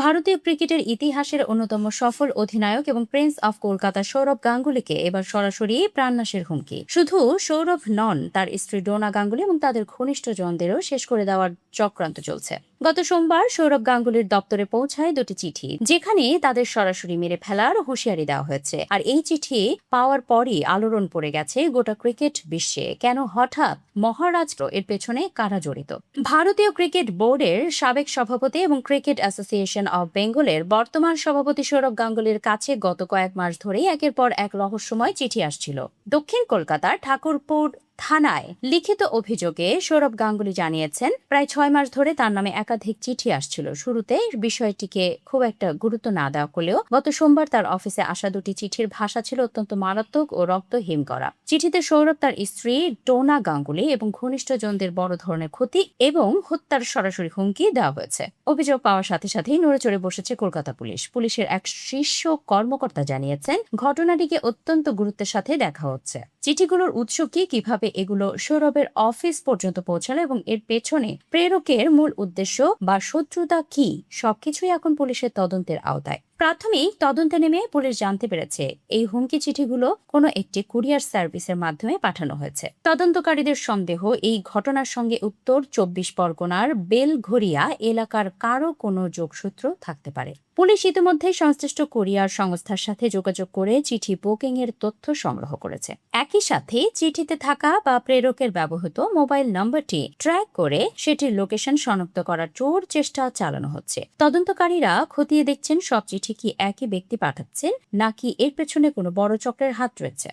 ভারতীয় ক্রিকেটের ইতিহাসের অন্যতম সফল অধিনায়ক এবং প্রিন্স অফ কলকাতা সৌরভ গাঙ্গুলিকে এবার সরাসরি প্রাণনাশের হুমকি। শুধু সৌরভ নন, তার স্ত্রী ডোনা গাঙ্গুলি এবং তাদের ঘনিষ্ঠজনদেরও শেষ করে দেওয়ার চক্রান্ত চলছে। গত সোমবার সৌরভ গাঙ্গুলির দপ্তরে পৌঁছায় দুটি চিঠি, যেখানে তাদের সরাসরি মেরে ফেলার হুঁশিয়ারি দেওয়া হয়েছে। আর এই চিঠি পাওয়ার পরই আলোড়ন পড়ে গেছে গোটা ক্রিকেট বিশ্বে। কেন হঠাৎ মহারাষ্ট্র এর পেছনে কারা জড়িত? ভারতীয় ক্রিকেট বোর্ডের সাবেক সভাপতি এবং ক্রিকেট অ্যাসোসিয়েশন অব বেঙ্গলের বর্তমান সভাপতি সৌরভ গাঙ্গুলির কাছে গত কয়েক মাস ধরেই একের পর এক রহস্যময় চিঠি আসছিল। দক্ষিণ কলকাতার ঠাকুরপুর থানায় লিখিত অভিযোগে সৌরভ গাঙ্গুলি জানিয়েছেন, প্রায় 6 মাস ধরে তার নামে একাধিক চিঠি আসছিল। শুরুতে বিষয়টিকে খুব একটা গুরুত্ব না দেওয়া হলেও গত সোমবার তার অফিসে আসা দুটি চিঠির ভাষা ছিল অত্যন্ত মারাত্মক ও রক্তহীন করা। চিঠিতে সৌরভ, তার স্ত্রী ডোনা গাঙ্গুলি এবং ঘনিষ্ঠজনদের বড় ধরনের ক্ষতি এবং হত্যার সরাসরি হুমকি দেওয়া হয়েছে। অভিযোগ পাওয়ার সাথে সাথেই নড়েচড়ে বসেছে কলকাতা পুলিশ। পুলিশের এক শীর্ষ কর্মকর্তা জানিয়েছেন, ঘটনাটিকে অত্যন্ত গুরুত্বের সাথে দেখা হচ্ছে। চিঠিগুলোর উৎস কি, কিভাবে এগুলো সৌরভের অফিস পর্যন্ত পৌঁছালো এবং এর পেছনে প্রেরকের মূল উদ্দেশ্য বা শত্রুতা কি, সবকিছুই এখন পুলিশের তদন্তের আওতায়। প্রাথমিক তদন্তে নেমে পুলিশ জানতে পেরেছে, এই হুমকি চিঠিগুলো কোনো একটি কুরিয়ার সার্ভিসের মাধ্যমে পাঠানো হয়েছে। তদন্তকারীদের সন্দেহ, এই ঘটনার সঙ্গে উত্তর 24 পরগনার বেলঘরিয়া এলাকার কারো কোনো যোগসূত্র থাকতে পারে। পুলিশ ইতিমধ্যে সংশ্লিষ্ট কুরিয়ার সংস্থার সাথে যোগাযোগ করে চিঠি বুকিং এর তথ্য সংগ্রহ করেছে। একই সাথে চিঠিতে থাকা বা প্রেরকের ব্যবহৃত মোবাইল নম্বরটি ট্র্যাক করে সেটির লোকেশন শনাক্ত করার জোর চেষ্টা চালানো হচ্ছে। তদন্তকারীরা খতিয়ে দেখছেন সব চিঠি কি একই ব্যক্তি পাঠাচ্ছেন নাকি এর পেছনে কোনো বড় চক্রের হাত রয়েছে।